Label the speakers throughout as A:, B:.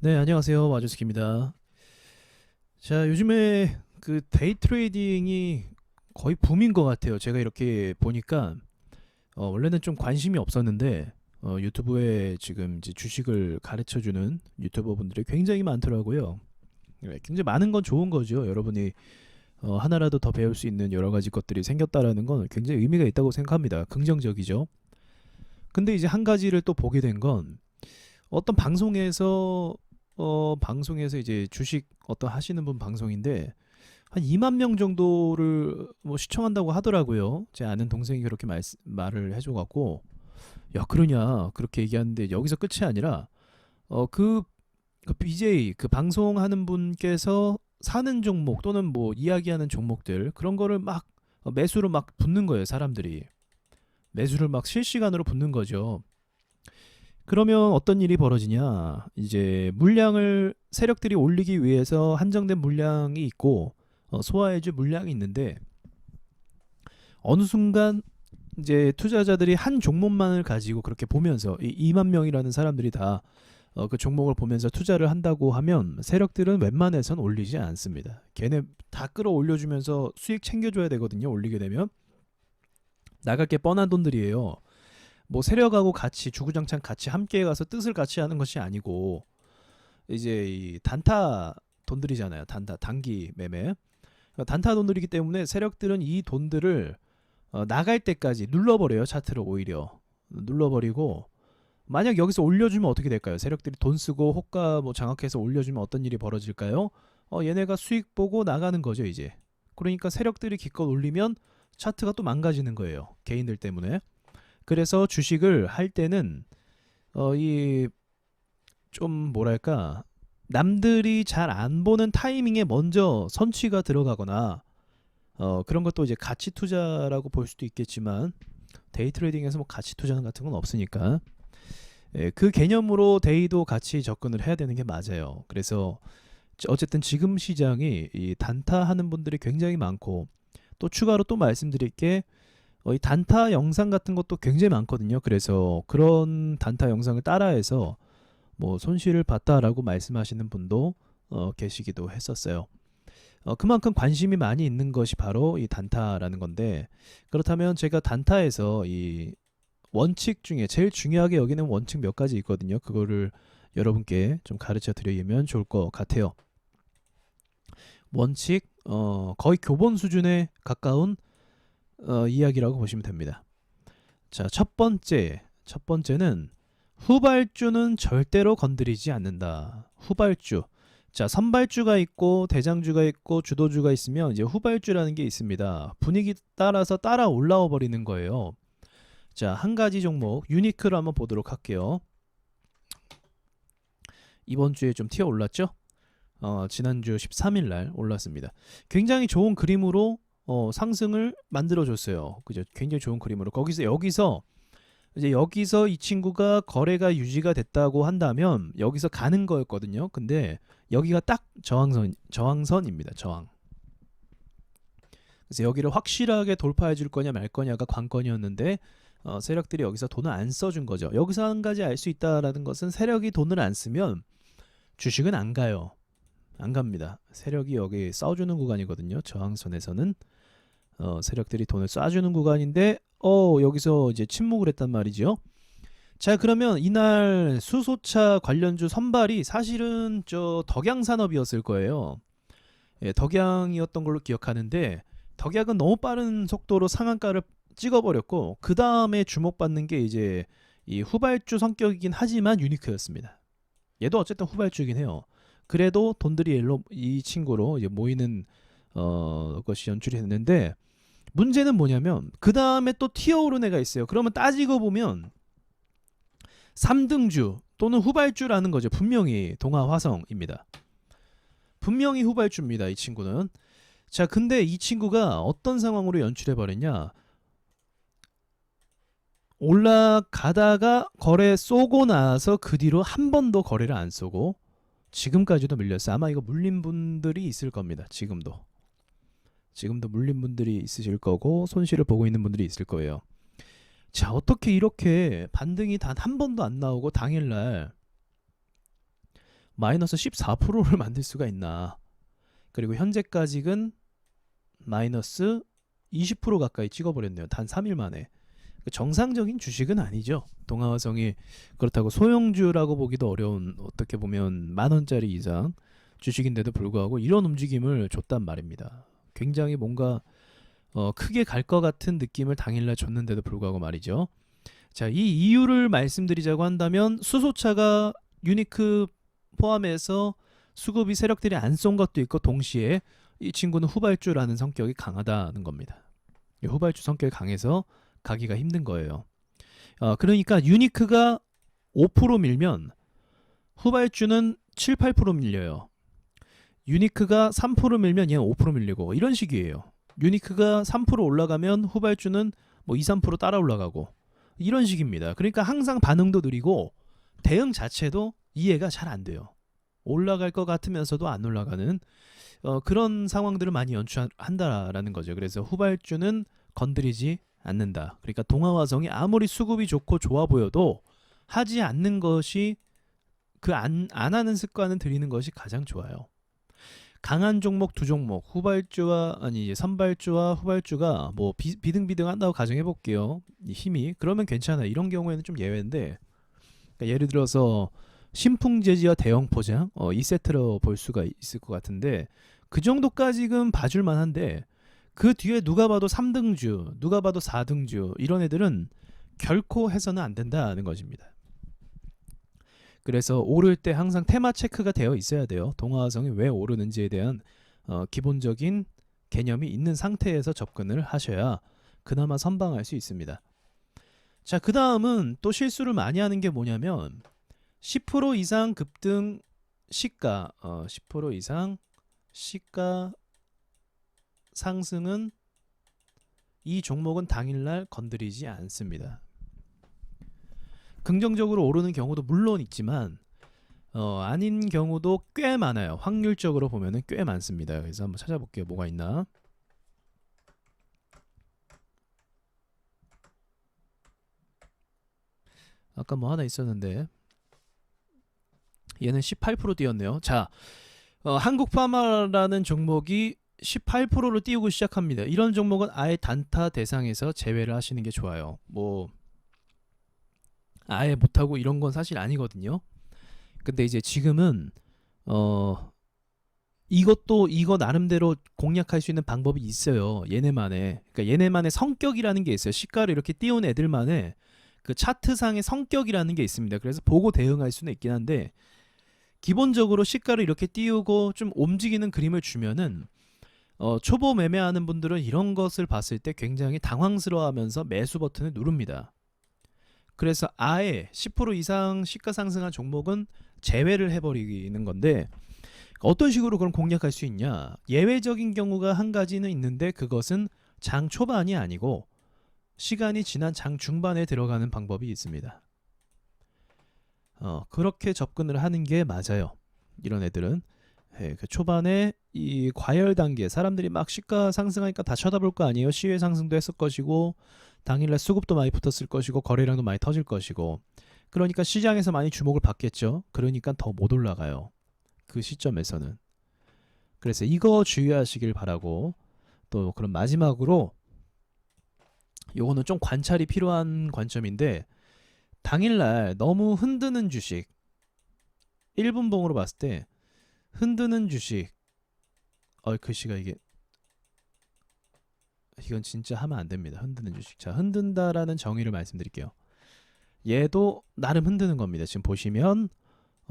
A: 네, 안녕하세요. 마주스키입니다. 자, 요즘에 그 데이 트레이딩이 거의 붐인 것 같아요. 제가 이렇게 보니까 원래는 좀 관심이 없었는데 유튜브에 지금 이제 주식을 가르쳐주는 유튜버 분들이 굉장히 많더라고요. 네, 굉장히 많은 건 좋은 거죠. 여러분이 하나라도 더 배울 수 있는 여러 가지 것들이 생겼다라는 건 굉장히 의미가 있다고 생각합니다. 긍정적이죠. 근데 이제 한 가지를 또 보게 된 건 어떤 방송에서 이제 주식 어떤 하시는 분 방송인데 한 2만 명 정도를 뭐 시청한다고 하더라고요. 제 아는 동생이 그렇게 말을 해줘갖고 야 그러냐 그렇게 얘기하는데 여기서 끝이 아니라 그 BJ 그 방송하는 분께서 사는 종목 또는 뭐 이야기하는 종목들 그런 거를 막 매수로 막 붙는 거예요. 사람들이 매수를 막 실시간으로 붙는 거죠. 그러면 어떤 일이 벌어지냐? 이제 물량을 세력들이 올리기 위해서 한정된 물량이 있고 소화해줄 물량이 있는데 어느 순간 이제 투자자들이 한 종목만을 가지고 그렇게 보면서 이 2만 명이라는 사람들이 다 그 종목을 보면서 투자를 한다고 하면 세력들은 웬만해선 올리지 않습니다. 걔네 다 끌어올려주면서 수익 챙겨줘야 되거든요. 올리게 되면 나갈 게 뻔한 돈들이에요. 뭐 세력하고 같이 주구장창 같이 함께 가서 뜻을 같이 하는 것이 아니고 이제 이 단타 돈들이잖아요. 단타 단기 매매. 단타 돈들이기 때문에 세력들은 이 돈들을 나갈 때까지 눌러버려요. 차트를 오히려 눌러버리고 만약 여기서 올려주면 어떻게 될까요? 세력들이 돈 쓰고 호가 뭐 장악해서 올려주면 어떤 일이 벌어질까요? 얘네가 수익 보고 나가는 거죠 이제. 그러니까 세력들이 기껏 올리면 차트가 또 망가지는 거예요. 개인들 때문에. 그래서 주식을 할 때는 이 좀 뭐랄까 남들이 잘 안 보는 타이밍에 먼저 선취가 들어가거나 그런 것도 이제 가치 투자라고 볼 수도 있겠지만 데이 트레이딩에서 뭐 가치 투자 같은 건 없으니까 그 개념으로 데이도 같이 접근을 해야 되는 게 맞아요. 그래서 어쨌든 지금 시장이 이 단타 하는 분들이 굉장히 많고 또 추가로 또 말씀드릴 게 이 단타 영상 같은 것도 굉장히 많거든요. 그래서 그런 단타 영상을 따라해서 뭐 손실을 봤다라고 말씀하시는 분도 계시기도 했었어요. 그만큼 관심이 많이 있는 것이 바로 이 단타라는 건데 그렇다면 제가 단타에서 이 원칙 중에 제일 중요하게 여기는 원칙 몇 가지 있거든요. 그거를 여러분께 좀 가르쳐 드리면 좋을 것 같아요. 원칙 거의 교본 수준에 가까운 이야기라고 보시면 됩니다. 자, 첫 번째는 후발주는 절대로 건드리지 않는다. 후발주. 자, 선발주가 있고 대장주가 있고 주도주가 있으면 이제 후발주라는 게 있습니다. 분위기 따라서 따라 올라와 버리는 거예요. 자, 한 가지 종목 유니크를 한번 보도록 할게요. 이번 주에 좀 튀어 올랐죠? 지난주 13일 날 올랐습니다. 굉장히 좋은 그림으로 상승을 만들어 줬어요. 그죠? 굉장히 좋은 그림으로. 여기서 이 친구가 거래가 유지가 됐다고 한다면 여기서 가는 거였거든요. 근데 여기가 딱 저항선입니다. 저항. 그래서 여기를 확실하게 돌파해 줄 거냐 말 거냐가 관건이었는데 세력들이 여기서 돈을 안 써준 거죠. 여기서 한 가지 알 수 있다라는 것은 세력이 돈을 안 쓰면 주식은 안 가요. 안 갑니다. 세력이 여기 써주는 구간이거든요. 저항선에서는 세력들이 돈을 쏴주는 구간인데 여기서 이제 침묵을 했단 말이죠. 자, 그러면 이날 수소차 관련주 선발이 사실은 저 덕양산업이었을 거예요. 예, 덕양이었던 걸로 기억하는데 덕양은 너무 빠른 속도로 상한가를 찍어버렸고 그 다음에 주목받는 게 이제 이 후발주 성격이긴 하지만 유니크였습니다. 얘도 어쨌든 후발주이긴 해요. 그래도 돈들이 일로 이 친구로 이제 모이는 것이 연출이 됐는데 문제는 뭐냐면 그 다음에 또 튀어오른 애가 있어요. 그러면 따지고 보면 3등주 또는 후발주라는 거죠. 분명히 동아화성입니다. 분명히 후발주입니다. 이 친구는. 자, 근데 이 친구가 어떤 상황으로 연출해 버렸냐? 올라가다가 거래 쏘고 나서 그 뒤로 한 번도 거래를 안 쏘고 지금까지도 밀렸어요. 아마 이거 물린 분들이 있을 겁니다. 지금도 물린 분들이 있으실 거고 손실을 보고 있는 분들이 있을 거예요. 자, 어떻게 이렇게 반등이 단 한 번도 안 나오고 당일날 마이너스 14%를 만들 수가 있나. 그리고 현재까지는 마이너스 20% 가까이 찍어버렸네요. 단 3일 만에. 정상적인 주식은 아니죠. 동아화성이 그렇다고 소형주라고 보기도 어려운, 어떻게 보면 10,000원짜리 이상 주식인데도 불구하고 이런 움직임을 줬단 말입니다. 굉장히 뭔가 크게 갈 것 같은 느낌을 당일날 줬는데도 불구하고 말이죠. 자, 이 이유를 말씀드리자고 한다면 수소차가 유니크 포함해서 수급이 세력들이 안 쏜 것도 있고, 동시에 이 친구는 후발주라는 성격이 강하다는 겁니다. 후발주 성격이 강해서 가기가 힘든 거예요. 그러니까 유니크가 5% 밀면 후발주는 7, 8% 밀려요. 유니크가 3% 밀면 얘는 5% 밀리고, 이런 식이에요. 유니크가 3% 올라가면 후발주는 뭐 2, 3% 따라 올라가고, 이런 식입니다. 그러니까 항상 반응도 느리고 대응 자체도 이해가 잘 안 돼요. 올라갈 것 같으면서도 안 올라가는 그런 상황들을 많이 연출한다라는 거죠. 그래서 후발주는 건드리지 않는다. 그러니까 동아화성이 아무리 수급이 좋고 좋아 보여도 하지 않는 것이, 안 하는 습관을 들이는 것이 가장 좋아요. 강한 종목 두 종목, 선발주와 후발주가 뭐 비등비등 한다고 가정해 볼게요. 힘이 그러면 괜찮아요. 이런 경우에는 좀 예외인데, 그러니까 예를 들어서 신풍제지와 대형포장, 이 세트로 볼 수가 있을 것 같은데, 그 정도까지는 봐줄 만한데 그 뒤에 누가 봐도 3등주, 누가 봐도 4등주, 이런 애들은 결코 해서는 안 된다는 것입니다. 그래서 오를 때 항상 테마 체크가 되어 있어야 돼요. 동아화성이 왜 오르는지에 대한 기본적인 개념이 있는 상태에서 접근을 하셔야 그나마 선방할 수 있습니다. 자, 그 다음은 또 실수를 많이 하는 게 뭐냐면 10% 이상 급등 시가, 10% 이상 시가 상승은 이 종목은 당일날 건드리지 않습니다. 긍정적으로 오르는 경우도 물론 있지만 아닌 경우도 꽤 많아요. 확률적으로 보면은 꽤 많습니다. 그래서 한번 찾아볼게요. 뭐가 있나? 아까 뭐 하나 있었는데 얘는 18% 뛰었네요. 자, 한국파마라는 종목이 18%로 띄우고 시작합니다. 이런 종목은 아예 단타 대상에서 제외를 하시는 게 좋아요. 뭐 아예 못하고 이런 건 사실 아니거든요. 근데 이제 지금은 이거 나름대로 공략할 수 있는 방법이 있어요. 얘네만의, 그러니까 얘네만의 성격이라는 게 있어요. 시가를 이렇게 띄운 애들만의 그 차트상의 성격이라는 게 있습니다. 그래서 보고 대응할 수는 있긴 한데, 기본적으로 시가를 이렇게 띄우고 좀 움직이는 그림을 주면은 초보 매매하는 분들은 이런 것을 봤을 때 굉장히 당황스러워하면서 매수 버튼을 누릅니다. 그래서 아예 10% 이상 시가 상승한 종목은 제외를 해버리는 건데, 어떤 식으로 그럼 공략할 수 있냐? 예외적인 경우가 한 가지는 있는데, 그것은 장 초반이 아니고 시간이 지난 장 중반에 들어가는 방법이 있습니다. 그렇게 접근을 하는 게 맞아요. 이런 애들은 그 초반에 이 과열 단계, 사람들이 막 시가 상승하니까 다 쳐다볼 거 아니에요. 시외 상승도 했을 것이고, 당일날 수급도 많이 붙었을 것이고, 거래량도 많이 터질 것이고, 그러니까 시장에서 많이 주목을 받겠죠. 그러니까 더 못 올라가요. 그 시점에서는. 그래서 이거 주의하시길 바라고, 또 그럼 마지막으로 요거는 좀 관찰이 필요한 관점인데, 당일날 너무 흔드는 주식, 1분봉으로 봤을 때 흔드는 주식, 글씨가 이건 진짜 하면 안 됩니다. 흔드는 주식. 자, 흔든다라는 정의를 말씀드릴게요. 얘도 나름 흔드는 겁니다. 지금 보시면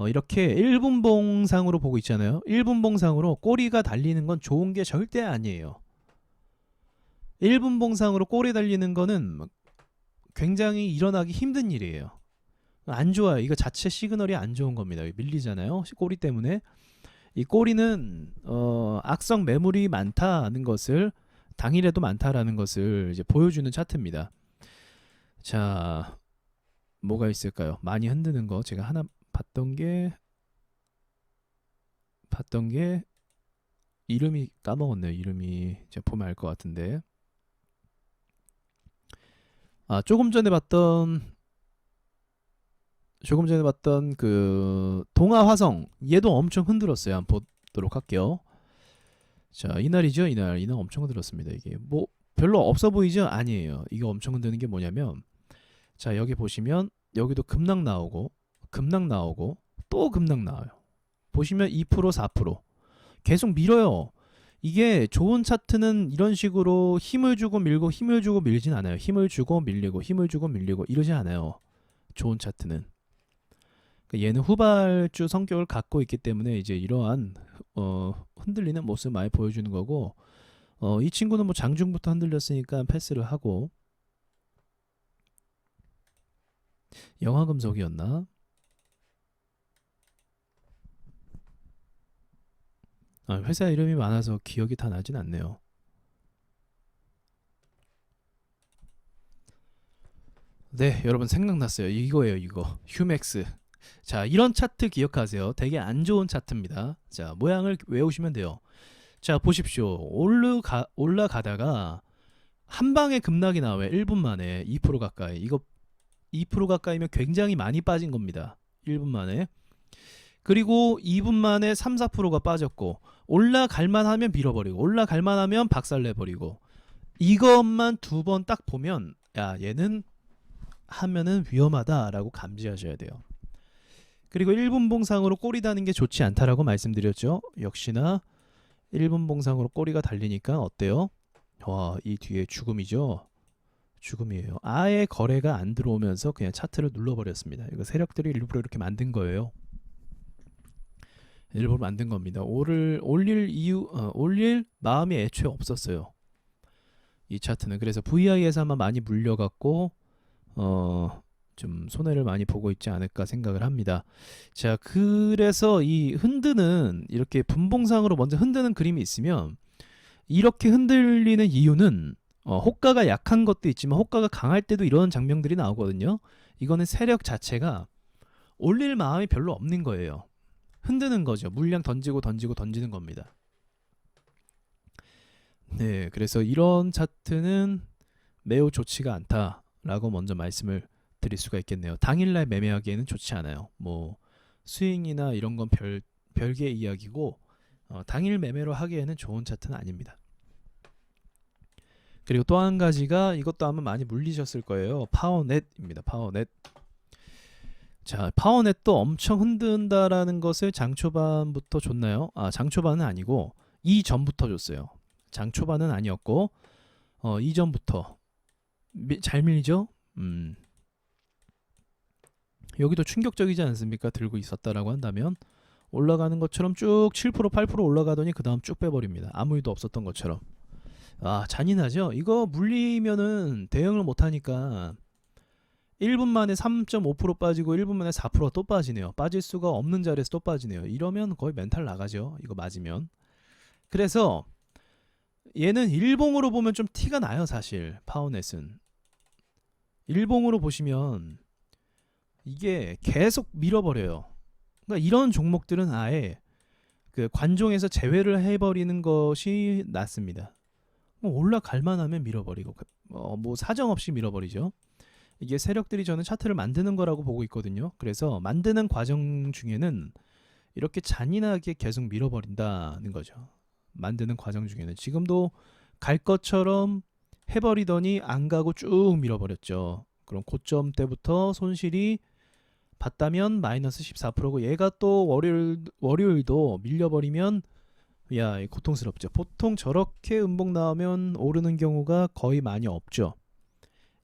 A: 이렇게 1분봉상으로 보고 있잖아요. 1분봉상으로 꼬리가 달리는 건 좋은 게 절대 아니에요. 1분봉상으로 꼬리 달리는 거는 굉장히 일어나기 힘든 일이에요. 안 좋아요. 이거 자체 시그널이 안 좋은 겁니다. 밀리잖아요. 꼬리 때문에. 이 꼬리는 악성 매물이 많다는 것을, 당일에도 많다라는 것을 이제 보여주는 차트입니다. 자, 뭐가 있을까요? 많이 흔드는 거 제가 하나 봤던 게 이름이 까먹었네요. 이름이 제가 보면 알 것 같은데, 조금 전에 봤던 조금 전에 봤던 그 동아 화성 얘도 엄청 흔들었어요. 한번 보도록 할게요. 자, 이날이죠. 이날 엄청 흔들었습니다. 이게 뭐 별로 없어 보이죠? 아니에요. 이거 엄청 흔드는 게 뭐냐면, 자, 여기 보시면 여기도 급락 나오고 급락 나오고 또 급락 나와요. 보시면 2% 4% 계속 밀어요. 이게 좋은 차트는 이런 식으로 힘을 주고 밀고 힘을 주고 밀진 않아요. 힘을 주고 밀리고 힘을 주고 밀리고 이러지 않아요. 좋은 차트는. 그러니까 얘는 후발주 성격을 갖고 있기 때문에 이제 이러한 흔들리는 모습 많이 보여주는 거고, 이 친구는 뭐 장중부터 흔들렸으니까 패스를 하고. 영화금속이었나? 회사 이름이 많아서 기억이 다 나진 않네요. 네, 여러분 생각났어요. 이거예요, 이거. 휴맥스. 자, 이런 차트 기억하세요. 되게 안 좋은 차트입니다. 자, 모양을 외우시면 돼요. 자, 보십시오. 올라가다가 한 방에 급락이 나와요. 1분 만에 2% 가까이. 이거 2% 가까이면 굉장히 많이 빠진 겁니다. 1분 만에. 그리고 2분 만에 3, 4%가 빠졌고, 올라갈만 하면 밀어버리고, 올라갈만 하면 박살내버리고, 이것만 두 번 딱 보면, 야, 얘는 하면은 위험하다라고 감지하셔야 돼요. 그리고 1분 봉상으로 꼬리 다는 게 좋지 않다라고 말씀드렸죠. 역시나 1분 봉상으로 꼬리가 달리니까 어때요? 와, 이 뒤에 죽음이죠. 죽음이에요. 아예 거래가 안 들어오면서 그냥 차트를 눌러버렸습니다. 이거 세력들이 일부러 이렇게 만든 거예요. 일부러 만든 겁니다. 올릴 마음이 애초에 없었어요. 이 차트는. 그래서 VI에서만 많이 물려갖고 좀 손해를 많이 보고 있지 않을까 생각을 합니다. 자, 그래서 이 흔드는, 이렇게 분봉상으로 먼저 흔드는 그림이 있으면, 이렇게 흔들리는 이유는 호가가 약한 것도 있지만 호가가 강할 때도 이런 장면들이 나오거든요. 이거는 세력 자체가 올릴 마음이 별로 없는 거예요. 흔드는 거죠. 물량 던지고 던지는 겁니다. 네, 그래서 이런 차트는 매우 좋지가 않다라고 먼저 말씀을 드릴 수가 있겠네요. 당일날 매매하기에는 좋지 않아요. 뭐 스윙이나 이런 건 별개의 이야기고, 당일 매매로 하기에는 좋은 차트는 아닙니다. 그리고 또 한 가지가, 이것도 아마 많이 물리셨을 거예요. 파워넷입니다. 파워넷. 자, 파워넷도 엄청 흔든다라는 것을 장초반부터 줬나요? 장초반은 아니고 이전부터 줬어요. 장초반은 아니었고 이전부터 잘 밀리죠? 여기도 충격적이지 않습니까? 들고 있었다라고 한다면 올라가는 것처럼 쭉 7% 8% 올라가더니 그 다음 쭉 빼버립니다. 아무 일도 없었던 것처럼. 잔인하죠? 이거 물리면은 대응을 못하니까 1분 만에 3.5% 빠지고 1분 만에 4%가 또 빠지네요. 빠질 수가 없는 자리에서 또 빠지네요. 이러면 거의 멘탈 나가죠. 이거 맞으면. 그래서 얘는 일봉으로 보면 좀 티가 나요. 사실 파워넷은 일봉으로 보시면 이게 계속 밀어버려요. 그러니까 이런 종목들은 아예 그 관종에서 제외를 해버리는 것이 낫습니다. 올라갈 만하면 밀어버리고, 뭐 사정없이 밀어버리죠. 이게 세력들이 저는 차트를 만드는 거라고 보고 있거든요. 그래서 만드는 과정 중에는 이렇게 잔인하게 계속 밀어버린다는 거죠. 만드는 과정 중에는 지금도 갈 것처럼 해버리더니 안 가고 쭉 밀어버렸죠. 그럼 고점 때부터 손실이 봤다면 마이너스 14%고, 얘가 또 월요일도 밀려버리면 야, 고통스럽죠. 보통 저렇게 음봉 나오면 오르는 경우가 거의 많이 없죠.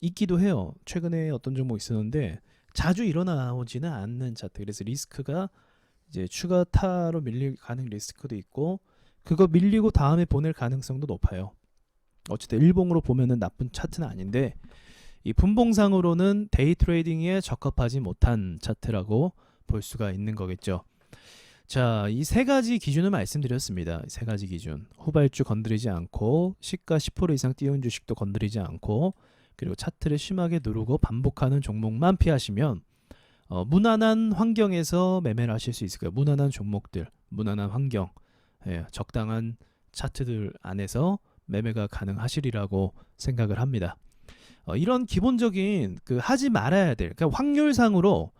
A: 있기도 해요. 최근에 어떤 종목 있었는데 자주 일어나오지는 않는 차트. 그래서 리스크가 이제 추가 타로 밀릴 가능 리스크도 있고, 그거 밀리고 다음에 보낼 가능성도 높아요. 어쨌든 일봉으로 보면은 나쁜 차트는 아닌데, 이 분봉상으로는 데이 트레이딩에 적합하지 못한 차트라고 볼 수가 있는 거겠죠. 자, 이 세 가지 기준을 말씀드렸습니다. 세 가지 기준. 후발주 건드리지 않고, 시가 10% 이상 띄운 주식도 건드리지 않고, 그리고 차트를 심하게 누르고 반복하는 종목만 피하시면 무난한 환경에서 매매를 하실 수 있을 거예요. 무난한 종목들, 무난한 환경, 적당한 차트들 안에서 매매가 가능하시리라고 생각을 합니다. 이런 기본적인 하지 말아야 될, 그러니까 확률상으로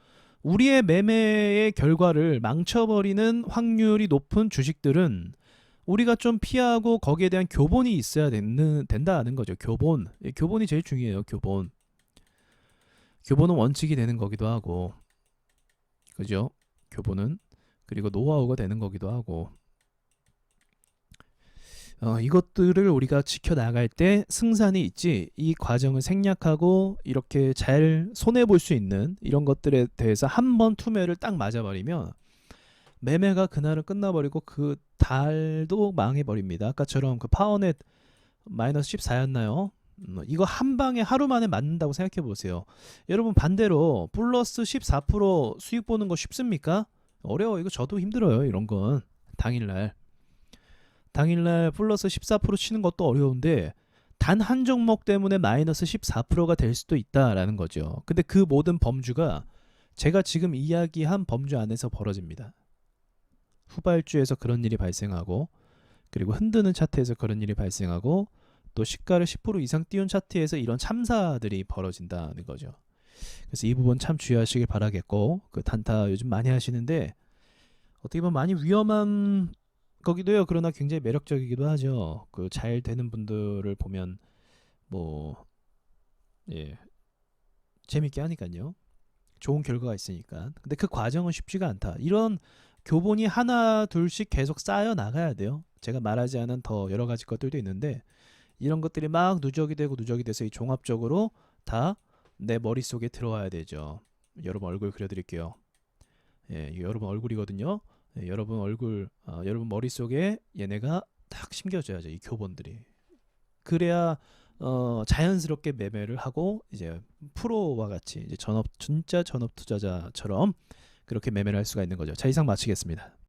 A: 우리의 매매의 결과를 망쳐버리는 확률이 높은 주식들은 우리가 좀 피하고 거기에 대한 교본이 있어야 된다는 거죠. 교본. 교본이 제일 중요해요. 교본. 교본은 원칙이 되는 거기도 하고, 그죠? 교본은. 그리고 노하우가 되는 거기도 하고, 이것들을 우리가 지켜나갈 때 승산이 있지, 이 과정을 생략하고 이렇게 잘 손해볼 수 있는 이런 것들에 대해서 한 번 투매를 딱 맞아버리면 매매가 그날은 끝나버리고 그 달도 망해버립니다. 아까처럼 그 파워넷 마이너스 14였나요? 이거 한 방에 하루 만에 맞는다고 생각해 보세요. 여러분 반대로 플러스 14% 수익 보는 거 쉽습니까? 어려워. 이거 저도 힘들어요. 이런 건 당일날 플러스 14% 치는 것도 어려운데 단 한 종목 때문에 마이너스 14%가 될 수도 있다라는 거죠. 근데 그 모든 범주가 제가 지금 이야기한 범주 안에서 벌어집니다. 후발주에서 그런 일이 발생하고, 그리고 흔드는 차트에서 그런 일이 발생하고, 또 시가를 10% 이상 띄운 차트에서 이런 참사들이 벌어진다는 거죠. 그래서 이 부분 참 주의하시길 바라겠고, 그 단타 요즘 많이 하시는데 어떻게 보면 많이 위험한 거기도 해요. 그러나 굉장히 매력적이기도 하죠. 그 잘 되는 분들을 보면 뭐 예, 재밌게 하니까요. 좋은 결과가 있으니까. 근데 그 과정은 쉽지가 않다. 이런 교본이 하나 둘씩 계속 쌓여 나가야 돼요. 제가 말하지 않은 더 여러 가지 것들도 있는데 이런 것들이 막 누적이 되고 누적이 돼서 이 종합적으로 다 내 머릿속에 들어와야 되죠. 여러분 얼굴 그려드릴게요. 예, 이게 여러분 얼굴이거든요. 예, 여러분 얼굴, 여러분 머릿속에 얘네가 딱 심겨져야죠. 이 교본들이. 그래야 자연스럽게 매매를 하고 이제 프로와 같이 이제 진짜 전업 투자자처럼 그렇게 매매를 할 수가 있는 거죠. 자, 이상 마치겠습니다.